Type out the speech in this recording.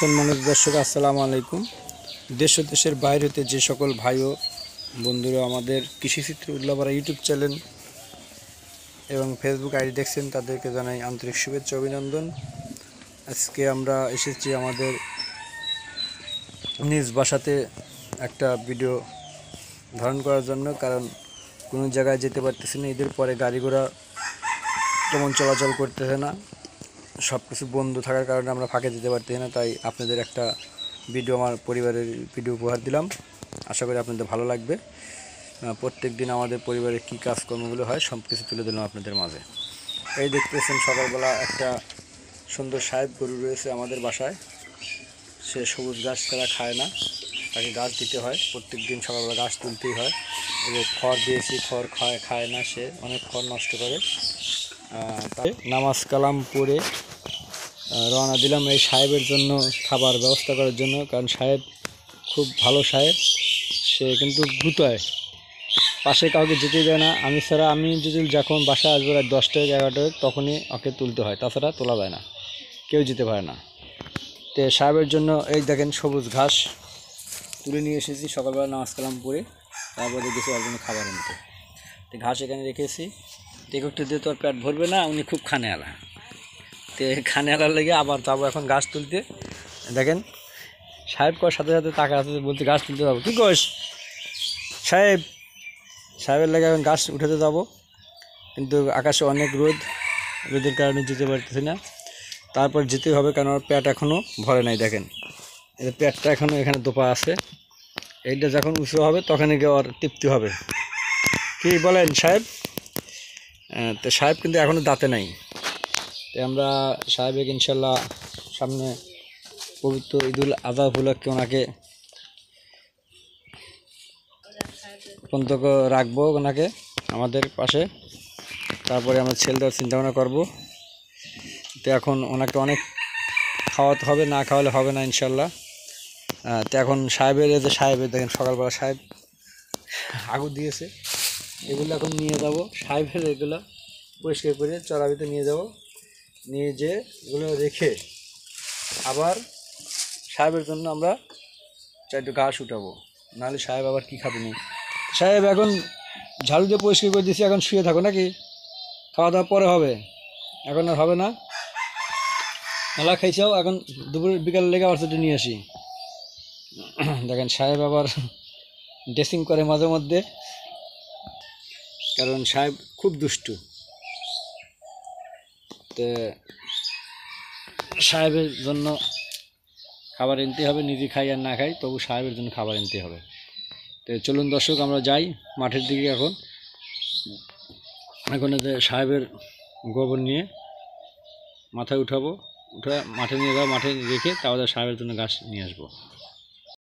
সম্মানিত দর্শক আসসালামু আলাইকুম। দেশ ও দেশের বাইরে হতে যে সকল ভাই ও বন্ধুরা আমাদের কৃষিচিত্র উল্লাপাড়া ইউটিউব চ্যানেল এবং ফেসবুক আইডি দেখছেন তাদেরকে জানাই আন্তরিক শুভেচ্ছা অভিনন্দন। আজকে আমরা এসেছি আমাদের নিজ বাসাতে একটা ভিডিও ধারণ করার জন্য, কারণ কোনো জায়গায় যেতে পারতেছি না। ঈদের পরে গাড়ি ঘোড়া তেমন চলাচল করতেছে না, সব কিছু বন্ধ থাকার কারণে আমরা ফাঁকে যেতে পারতেছি না। তাই আপনাদের একটা ভিডিও, আমার পরিবারের ভিডিও উপহার দিলাম। আশা করি আপনাদের ভালো লাগবে। প্রত্যেক দিন আমাদের পরিবারের কী কাজকর্মগুলো হয় সব কিছু তুলে দিলাম আপনাদের মাঝে। এই দেখতেছেন সকালবেলা একটা সুন্দর সাহেব গরু রয়েছে আমাদের বাসায়। সে সবুজ ঘাস ছাড়া খায় না, তাকে ঘাস দিতে হয়। প্রত্যেক দিন সকালবেলা ঘাস তুলতেই হয়। এবং খড় দিয়েছি, খড় খায় না, সে অনেক খড় নষ্ট করে। তাই নামাজ কালাম পড়ে রওনা দিলাম এই সাহেবের জন্য খাবার ব্যবস্থা করার জন্য। কারণ সাহেব খুব ভালো সাহেব, সে কিন্তু গুতায়, পাশে কাউকে যেতে দেয় না। আমি যদি যখন বাসায় আসবো রাত 10টা 11টা তখনই ওকে তুলতে হয়, তাছাড়া তোলা যায় না, কেউ যেতে পারে না। তো সাহেবের জন্য এই দেখেন সবুজ ঘাস তুলে নিয়ে এসেছি সকালবেলা নামাজ কালাম পড়ে। তারপরে গেছি ওর জন্য খাবার আনতে। তো ঘাস এখানে রেখেছি। একটু দিয়ে তো আর পেট ভরবে না, উনি খুব খানে আলা। তো খানে আলার লেগে আবার যাবো এখন ঘাস তুলতে। দেখেন সাহেব করার সাথে সাথে টাকা আছে বলতে ঘাস তুলতে যাবো। কী করিস সাহেবের লেগে এখন ঘাস উঠাতে যাবো, কিন্তু আকাশে অনেক রোদের কারণে যেতে পারতেছি না। তারপর যেতে হবে, কারণ আমার পেট এখনও ভরে নাই। দেখেন এই পেটটা এখনও এখানে দোপা আছে। এইটা যখন উঁচু হবে তখনই গিয়ে ওর তৃপ্তি হবে। কি বলেন সাহেব? তো সাহেব কিন্তু এখনও দাঁতে নাই। তো আমরা সাহেবের ইনশাল্লাহ সামনে পবিত্র ঈদুল আজহা উপলক্ষে ওনাকে পর্যন্ত রাখবো, ওনাকে আমাদের পাশে। তারপরে আমরা ছেলে দেওয়ার চিন্তাভাবনা করবো। তো এখন ওনাকে অনেক খাওয়াতে হবে, না খাওয়ালে হবে না ইনশাল্লাহ। তো এখন সাহেবের দেখেন সকালবেলা সাহেব আগুন দিয়েছে, এগুলো এখন নিয়ে যাব। সাহেবের এগুলো পরিষ্কার করে চড়াবিতে নিয়ে যাব, নিয়ে যে এগুলো রেখে আবার সাহেবের জন্য আমরা একটু ঘাস উঠাবো, নাহলে সাহেব আবার কী খাবে নি। সাহেব এখন ঝাড়ু দিয়ে পরিষ্কার করে দিয়েছি, এখন শুয়ে থাকো নাকি? খাওয়া দাওয়া পরে হবে, এখন আর হবে না। মেলা খাইছাও, এখন দুপুর বিকাল লেগে আবার একটু নিয়ে আসি। দেখেন সাহেব আবার ড্রেসিং করে মাঝে মধ্যে, কারণ সাহেব খুব দুষ্টু। তো সাহেবের জন্য খাবার আনতে হবে, নিজে খাই আর না খাই তবু সাহেবের জন্য খাবার আনতে হবে। তো চলুন দর্শক আমরা যাই মাঠের দিকে। এখন সাহেবের গোবর নিয়ে মাথায় উঠে মাঠে নিয়ে যাবো, মাঠে রেখে তাহলে সাহেবের জন্য ঘাস নিয়ে আসবো।